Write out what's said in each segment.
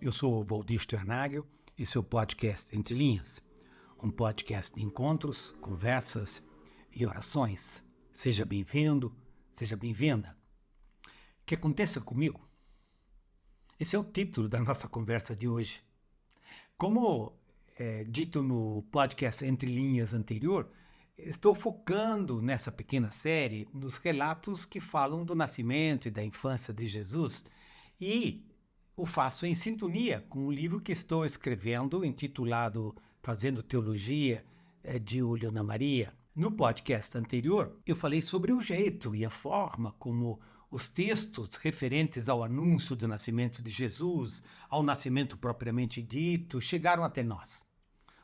Eu sou o Valdir Sternagel e seu podcast Entre Linhas, um podcast de encontros, conversas e orações. Seja bem-vindo, seja bem-vinda. Que aconteça comigo. Esse é o título da nossa conversa de hoje. Como dito no podcast Entre Linhas anterior, estou focando nessa pequena série nos relatos que falam do nascimento e da infância de Jesus e o faço em sintonia com o livro que estou escrevendo, intitulado Fazendo Teologia de Olho na Maria. No podcast anterior, eu falei sobre o jeito e a forma como os textos referentes ao anúncio do nascimento de Jesus, ao nascimento propriamente dito, chegaram até nós.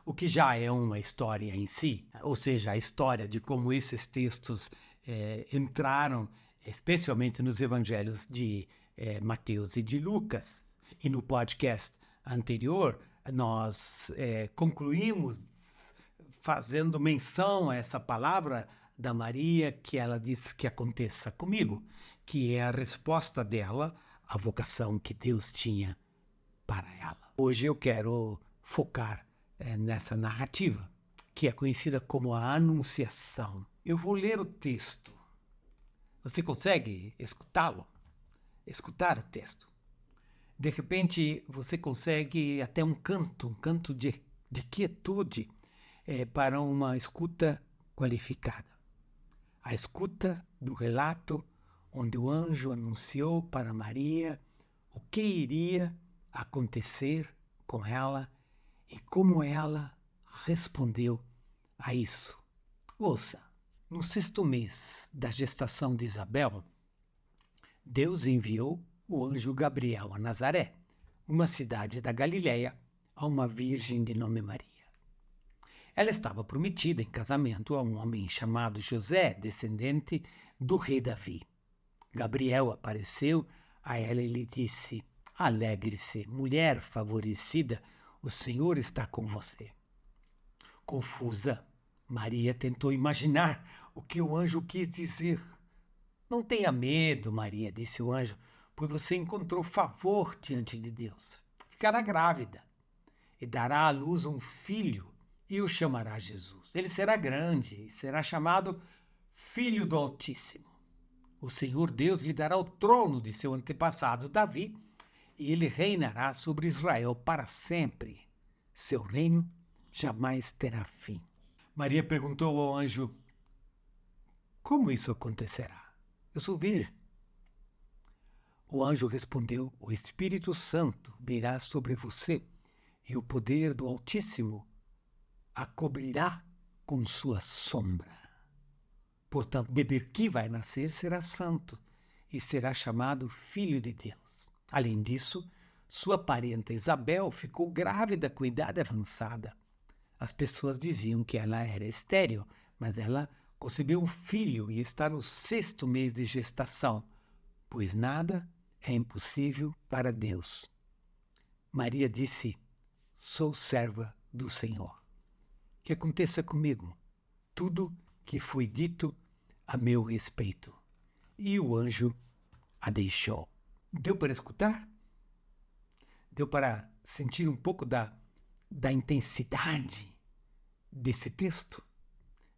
O que já é uma história em si, ou seja, a história de como esses textos entraram, especialmente nos evangelhos de Mateus e de Lucas. E no podcast anterior, nós concluímos fazendo menção a essa palavra da Maria que ela diz que aconteça comigo, que é a resposta dela à vocação que Deus tinha para ela. Hoje eu quero focar nessa narrativa, que é conhecida como a Anunciação. Eu vou ler o texto. Você consegue escutá-lo? Escutar o texto. De repente, você consegue até um canto de quietude para uma escuta qualificada. A escuta do relato onde o anjo anunciou para Maria o que iria acontecer com ela e como ela respondeu a isso. Ouça, no 6º mês da gestação de Isabel, Deus enviou o anjo Gabriel a Nazaré, uma cidade da Galiléia, a uma virgem de nome Maria. Ela estava prometida em casamento a um homem chamado José, descendente do rei Davi. Gabriel apareceu a ela e lhe disse: "Alegre-se, mulher favorecida, o Senhor está com você." Confusa, Maria tentou imaginar o que o anjo quis dizer. "Não tenha medo, Maria", disse o anjo, "pois você encontrou favor diante de Deus. Ficará grávida e dará à luz um filho e o chamará Jesus. Ele será grande e será chamado Filho do Altíssimo. O Senhor Deus lhe dará o trono de seu antepassado Davi e ele reinará sobre Israel para sempre. Seu reino jamais terá fim." Maria perguntou ao anjo: "Como isso acontecerá? Eu sou virgem." O anjo respondeu: "O Espírito Santo virá sobre você e o poder do Altíssimo a cobrirá com sua sombra. Portanto, o bebê que vai nascer será santo e será chamado Filho de Deus. Além disso, sua parenta Isabel ficou grávida com idade avançada. As pessoas diziam que ela era estéril, mas ela concebeu um filho e está no 6º mês de gestação, pois nada é impossível para Deus." Maria disse: "Sou serva do Senhor. Que aconteça comigo tudo que foi dito a meu respeito." E o anjo a deixou. Deu para escutar? Deu para sentir um pouco da intensidade desse texto,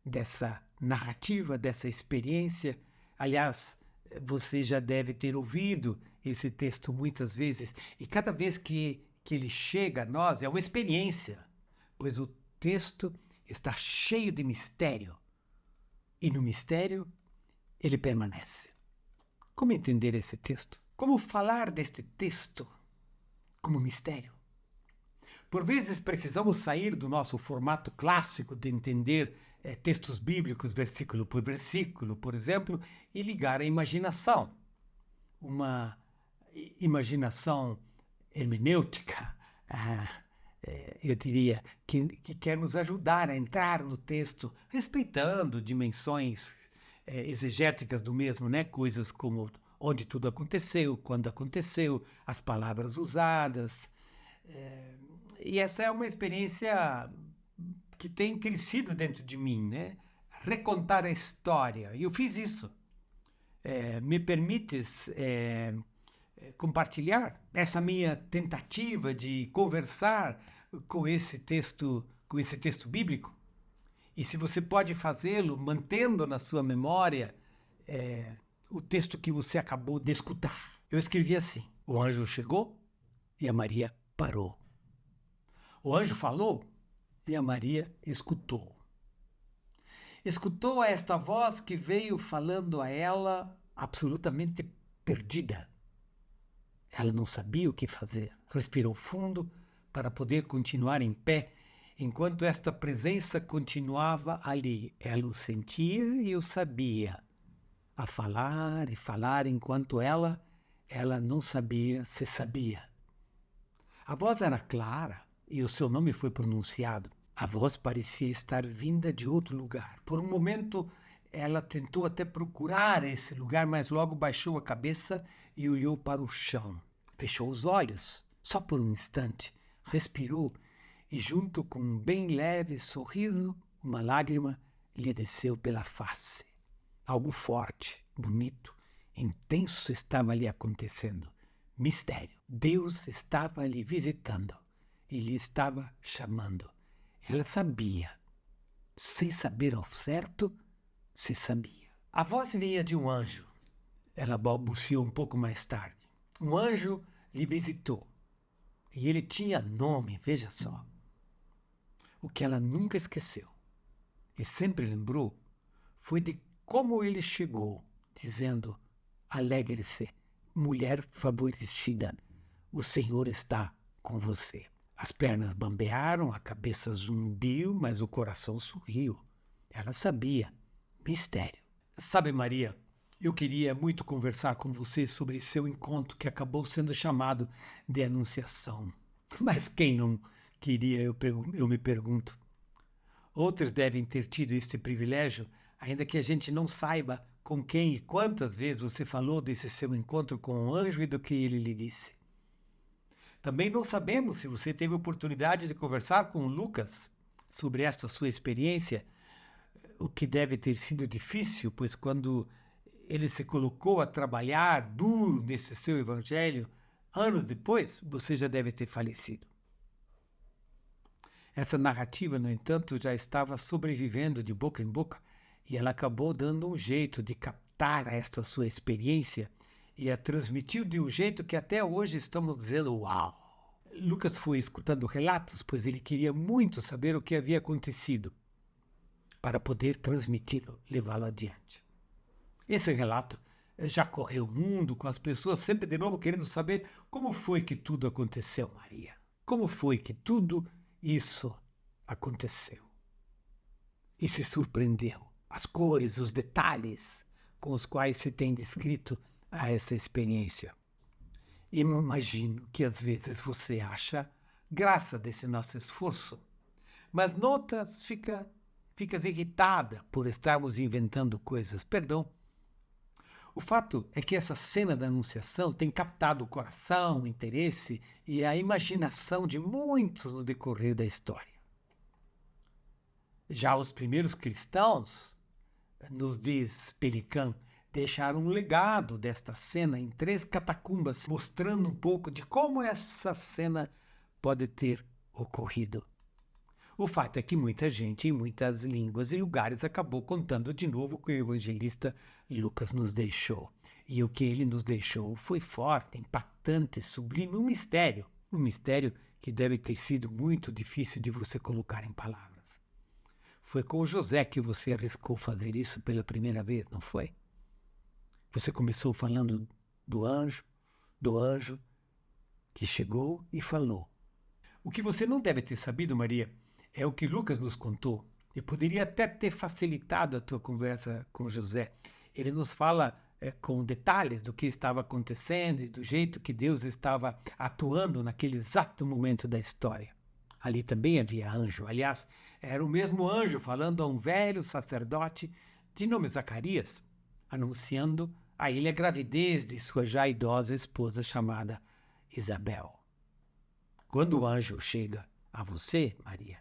dessa narrativa, dessa experiência? Aliás, você já deve ter ouvido esse texto muitas vezes, e cada vez que ele chega a nós é uma experiência, pois o texto está cheio de mistério, e no mistério ele permanece. Como entender esse texto? Como falar deste texto como mistério? Por vezes precisamos sair do nosso formato clássico de entender textos bíblicos versículo por versículo, por exemplo, e ligar a imaginação. Uma imaginação hermenêutica, eu diria, que quer nos ajudar a entrar no texto, respeitando dimensões exegéticas do mesmo, né? Coisas como onde tudo aconteceu, quando aconteceu, as palavras usadas. E essa é uma experiência que tem crescido dentro de mim, né? Recontar a história. E eu fiz isso. Me permites compartilhar essa minha tentativa de conversar com esse texto bíblico. E se você pode fazê-lo mantendo na sua memória o texto que você acabou de escutar. Eu escrevi assim: o anjo chegou e a Maria parou. O anjo falou e a Maria escutou. Escutou esta voz que veio falando a ela absolutamente perdida. Ela não sabia o que fazer. Respirou fundo para poder continuar em pé, enquanto esta presença continuava ali. Ela o sentia e o sabia. A falar e falar enquanto ela não sabia se sabia. A voz era clara e o seu nome foi pronunciado. A voz parecia estar vinda de outro lugar. Por um momento, ela tentou até procurar esse lugar, mas logo baixou a cabeça e olhou para o chão. Fechou os olhos, só por um instante, respirou e, junto com um bem leve sorriso, uma lágrima lhe desceu pela face. Algo forte, bonito, intenso estava ali acontecendo. Mistério. Deus estava lhe visitando e lhe estava chamando. Ela sabia, sem saber ao certo, se sabia. A voz vinha de um anjo. Ela balbuciou um pouco mais tarde. Um anjo lhe visitou. E ele tinha nome, veja só. O que ela nunca esqueceu e sempre lembrou foi de como ele chegou, dizendo: alegre-se, mulher favorecida, o Senhor está com você. As pernas bambearam, a cabeça zumbiu, mas o coração sorriu. Ela sabia. Mistério. Sabe, Maria, eu queria muito conversar com você sobre seu encontro que acabou sendo chamado de Anunciação. Mas quem não queria, eu me pergunto. Outros devem ter tido esse privilégio, ainda que a gente não saiba com quem e quantas vezes você falou desse seu encontro com o anjo e do que ele lhe disse. Também não sabemos se você teve a oportunidade de conversar com o Lucas sobre esta sua experiência, o que deve ter sido difícil, pois quando ele se colocou a trabalhar duro nesse seu evangelho, anos depois, você já deve ter falecido. Essa narrativa, no entanto, já estava sobrevivendo de boca em boca e ela acabou dando um jeito de captar esta sua experiência e a transmitiu de um jeito que até hoje estamos dizendo uau. Lucas foi escutando relatos, pois ele queria muito saber o que havia acontecido para poder transmiti-lo, levá-lo adiante. Esse relato já correu o mundo com as pessoas sempre de novo querendo saber como foi que tudo aconteceu, Maria. Como foi que tudo isso aconteceu? E se surpreendeu. As cores, os detalhes com os quais se tem descrito a essa experiência. E imagino que às vezes você acha graça desse nosso esforço, mas notas ficas irritada por estarmos inventando coisas. Perdão. O fato é que essa cena da Anunciação tem captado o coração, o interesse e a imaginação de muitos no decorrer da história. Já os primeiros cristãos, nos diz Pelican, deixaram um legado desta cena em 3 catacumbas, mostrando um pouco de como essa cena pode ter ocorrido. O fato é que muita gente, em muitas línguas e lugares, acabou contando de novo o que o evangelista Lucas nos deixou. E o que ele nos deixou foi forte, impactante, sublime, um mistério que deve ter sido muito difícil de você colocar em palavras. Foi com José que você arriscou fazer isso pela primeira vez, não foi? Você começou falando do anjo que chegou e falou. O que você não deve ter sabido, Maria, é o que Lucas nos contou. E poderia até ter facilitado a tua conversa com José. Ele nos fala com detalhes do que estava acontecendo e do jeito que Deus estava atuando naquele exato momento da história. Ali também havia anjo. Aliás, era o mesmo anjo falando a um velho sacerdote de nome Zacarias, anunciando a ele a gravidez de sua já idosa esposa chamada Isabel. Quando o anjo chega a você, Maria,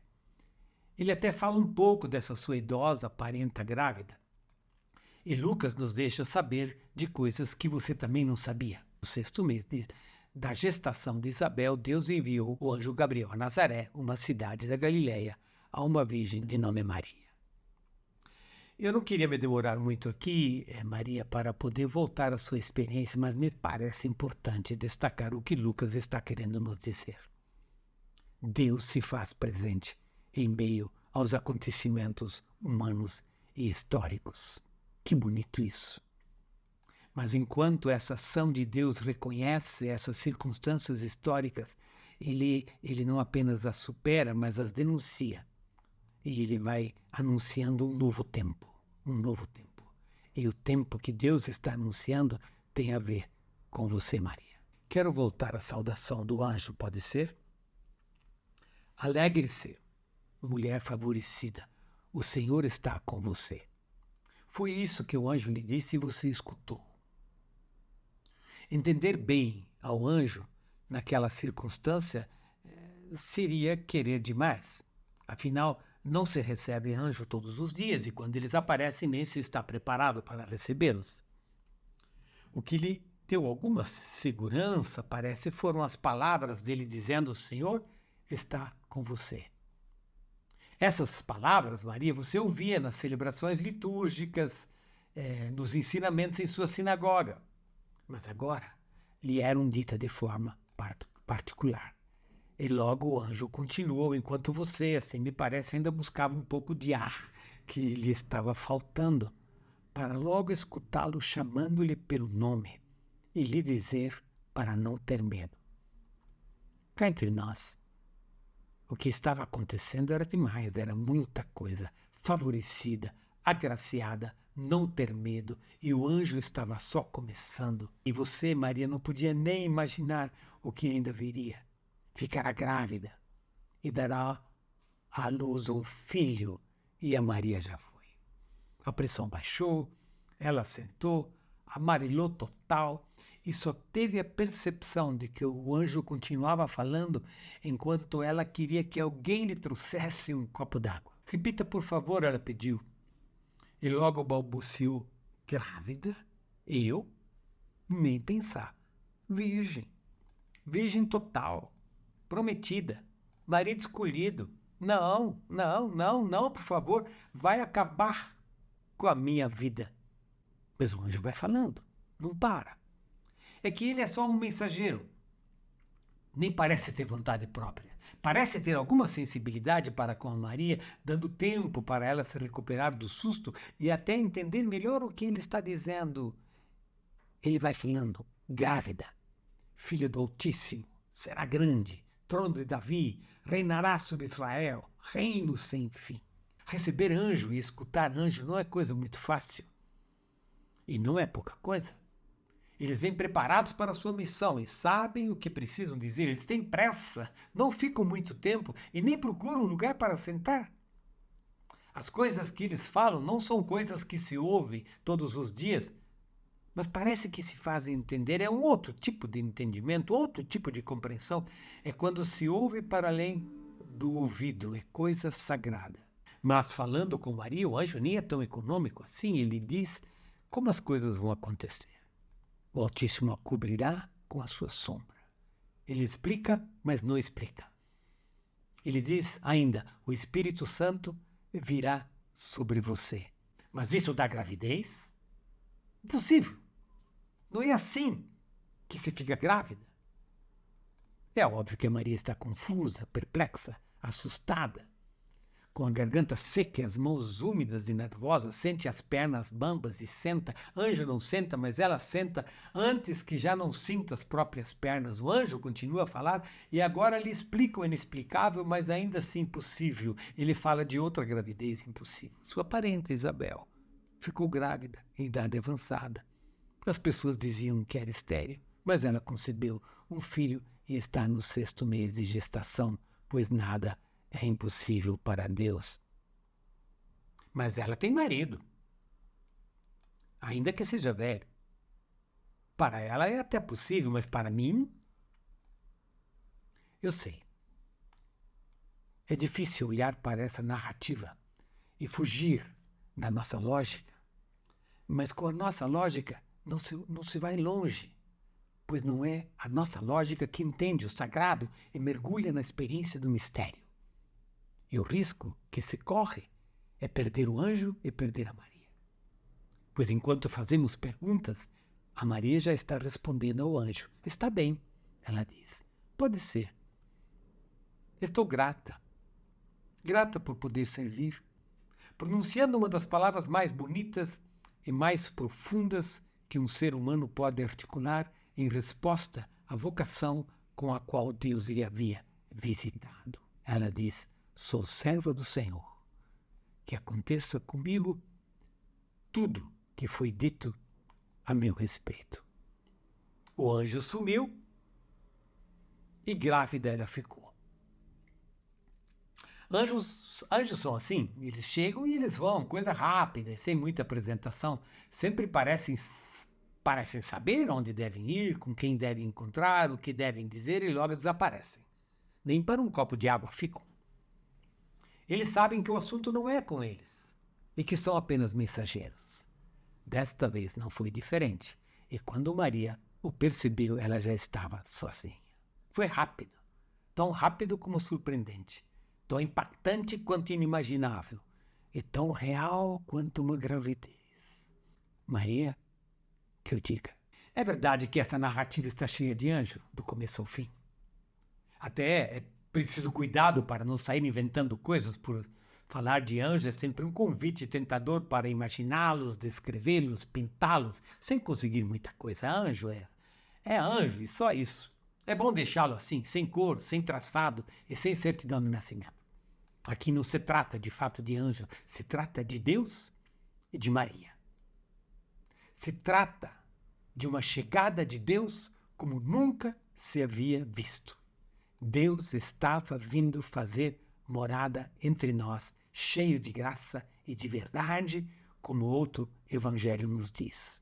ele até fala um pouco dessa sua idosa parenta grávida. E Lucas nos deixa saber de coisas que você também não sabia. sexto mês da gestação de Isabel, Deus enviou o anjo Gabriel a Nazaré, uma cidade da Galiléia, a uma virgem de nome Maria. Eu não queria me demorar muito aqui, Maria, para poder voltar à sua experiência, mas me parece importante destacar o que Lucas está querendo nos dizer. Deus se faz presente em meio aos acontecimentos humanos e históricos. Que bonito isso! Mas enquanto essa ação de Deus reconhece essas circunstâncias históricas, ele não apenas as supera, mas as denuncia. E ele vai anunciando um novo tempo, um novo tempo. E o tempo que Deus está anunciando tem a ver com você, Maria. Quero voltar à saudação do anjo, pode ser? Alegre-se, mulher favorecida, o Senhor está com você. Foi isso que o anjo lhe disse e você escutou. Entender bem ao anjo naquela circunstância seria querer demais. Afinal, não se recebe anjo todos os dias e quando eles aparecem nem se está preparado para recebê-los. O que lhe deu alguma segurança, parece, foram as palavras dele dizendo: o Senhor está com você. Essas palavras, Maria, você ouvia nas celebrações litúrgicas, nos ensinamentos em sua sinagoga. Mas agora lhe eram ditas de forma particular. E logo o anjo continuou, enquanto você, assim me parece, ainda buscava um pouco de ar que lhe estava faltando, para logo escutá-lo chamando-lhe pelo nome e lhe dizer para não ter medo. Cá entre nós, o que estava acontecendo era demais, era muita coisa, favorecida, agraciada, não ter medo, e o anjo estava só começando. E você, Maria, não podia nem imaginar o que ainda viria. Ficará grávida e dará à luz um filho, e a Maria já foi. A pressão baixou, ela sentou, amarelou total, e só teve a percepção de que o anjo continuava falando enquanto ela queria que alguém lhe trouxesse um copo d'água. Repita, por favor, ela pediu. E logo balbuciou: grávida? Eu? Nem pensar. Virgem. Virgem total. Prometida. Marido escolhido. Não, não, não, não, por favor. Vai acabar com a minha vida. Mas o anjo vai falando. Não para. É que ele é só um mensageiro. Nem parece ter vontade própria. Parece ter alguma sensibilidade para com a Maria, dando tempo para ela se recuperar do susto e até entender melhor o que ele está dizendo. Ele vai falando: grávida, filho do Altíssimo, será grande, trono de Davi, reinará sobre Israel, reino sem fim. Receber anjo e escutar anjo não é coisa muito fácil. E não é pouca coisa. Eles vêm preparados para a sua missão e sabem o que precisam dizer. Eles têm pressa, não ficam muito tempo e nem procuram um lugar para sentar. As coisas que eles falam não são coisas que se ouvem todos os dias, mas parece que se fazem entender. É um outro tipo de entendimento, outro tipo de compreensão. É quando se ouve para além do ouvido, é coisa sagrada. Mas falando com Maria, o anjo nem é tão econômico assim. Ele diz como as coisas vão acontecer. O Altíssimo a cobrirá com a sua sombra. Ele explica, mas não explica. Ele diz ainda: o Espírito Santo virá sobre você. Mas isso dá gravidez? Impossível. Não é assim que se fica grávida. É óbvio que a Maria está confusa, perplexa, assustada. Com a garganta seca e as mãos úmidas e nervosas, sente as pernas bambas e senta. Anjo não senta, mas ela senta antes que já não sinta as próprias pernas. O anjo continua a falar e agora lhe explica o inexplicável, mas ainda assim impossível. Ele fala de outra gravidez impossível. Sua parente, Isabel, ficou grávida em idade avançada. As pessoas diziam que era estéril, mas ela concebeu um filho e está no 6º mês de gestação, pois nada é impossível para Deus. Mas ela tem marido, ainda que seja velho. Para ela é até possível, mas para mim... Eu sei. É difícil olhar para essa narrativa e fugir da nossa lógica, mas com a nossa lógica não se vai longe. pois não é a nossa lógica que entende o sagrado e mergulha na experiência do mistério. E o risco que se corre é perder o anjo e perder a Maria. Pois enquanto fazemos perguntas, a Maria já está respondendo ao anjo. Está bem, ela diz. Pode ser. Estou grata. Grata por poder servir. Pronunciando uma das palavras mais bonitas e mais profundas que um ser humano pode articular em resposta à vocação com a qual Deus lhe havia visitado. Ela diz, sou serva do Senhor. Que aconteça comigo tudo que foi dito a meu respeito. O anjo sumiu e grávida ela ficou. Anjos são assim, eles chegam e eles vão, coisa rápida, sem muita apresentação. Sempre parecem saber onde devem ir, com quem devem encontrar, o que devem dizer e logo desaparecem. Nem para um copo de água ficam. Eles sabem que o assunto não é com eles e que são apenas mensageiros. Desta vez não foi diferente. E quando Maria o percebeu, ela já estava sozinha. Foi rápido, tão rápido como surpreendente, tão impactante quanto inimaginável e tão real quanto uma gravidez. Maria, que eu diga. É verdade que essa narrativa está cheia de anjo, do começo ao fim. Até é preciso cuidado para não sair inventando coisas por falar de anjo. É sempre um convite tentador para imaginá-los, descrevê-los, pintá-los, sem conseguir muita coisa. Anjo é anjo e só isso. É bom deixá-lo assim, sem cor, sem traçado e sem certidão de nascimento. Aqui não se trata de fato de anjo, se trata de Deus e de Maria. Se trata de uma chegada de Deus como nunca se havia visto. Deus estava vindo fazer morada entre nós, cheio de graça e de verdade, como outro evangelho nos diz.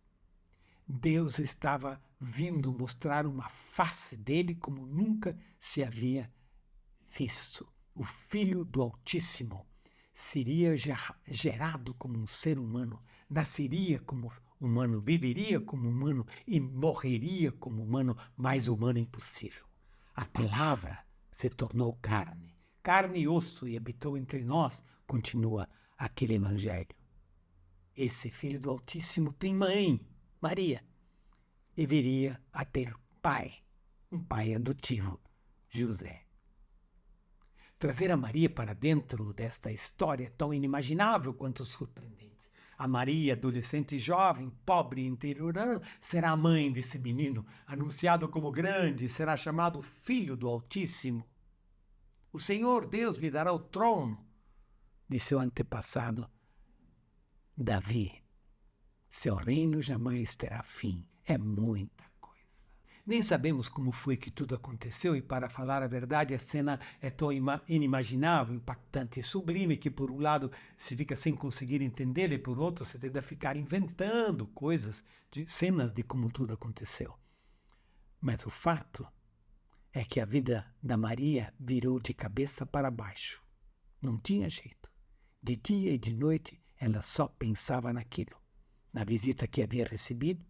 Deus estava vindo mostrar uma face dele como nunca se havia visto. O Filho do Altíssimo seria gerado como um ser humano, nasceria como humano, viveria como humano e morreria como humano, mais humano impossível. A palavra se tornou carne e osso e habitou entre nós, continua aquele evangelho. Esse Filho do Altíssimo tem mãe, Maria, e viria a ter pai, um pai adotivo, José. Trazer a Maria para dentro desta história tão inimaginável quanto surpreendente. A Maria, adolescente e jovem, pobre e interiorana, será a mãe desse menino, anunciado como grande, será chamado Filho do Altíssimo. O Senhor Deus lhe dará o trono de seu antepassado Davi. Seu reino jamais terá fim. É muita coisa. Nem sabemos como foi que tudo aconteceu e, para falar a verdade, a cena é tão inimaginável, impactante e sublime que, por um lado, se fica sem conseguir entender e, por outro, se tenta ficar inventando coisas, cenas de como tudo aconteceu. Mas o fato é que a vida da Maria virou de cabeça para baixo. Não tinha jeito. De dia e de noite, ela só pensava naquilo. Na visita que havia recebido,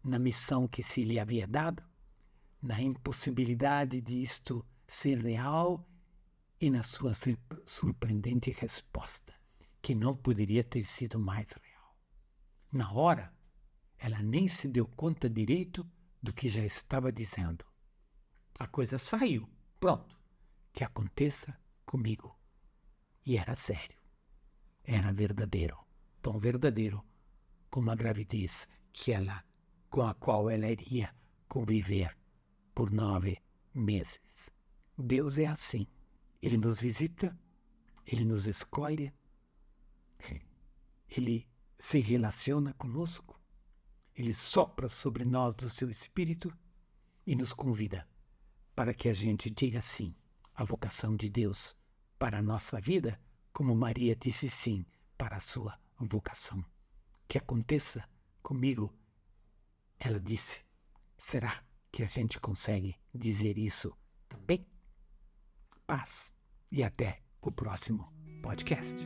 na missão que se lhe havia dado, na impossibilidade de isto ser real e na sua surpreendente resposta, que não poderia ter sido mais real. Na hora, ela nem se deu conta direito do que já estava dizendo. A coisa saiu, pronto, que aconteça comigo. E era sério, era verdadeiro, tão verdadeiro como a gravidez com a qual ela iria conviver por 9 meses. Deus é assim. Ele nos visita, Ele nos escolhe, Ele se relaciona conosco, Ele sopra sobre nós do seu Espírito e nos convida para que a gente diga sim à vocação de Deus para a nossa vida, como Maria disse sim para a sua vocação. Que aconteça comigo, ela disse. Será que a gente consegue dizer isso também? Paz e até o próximo podcast.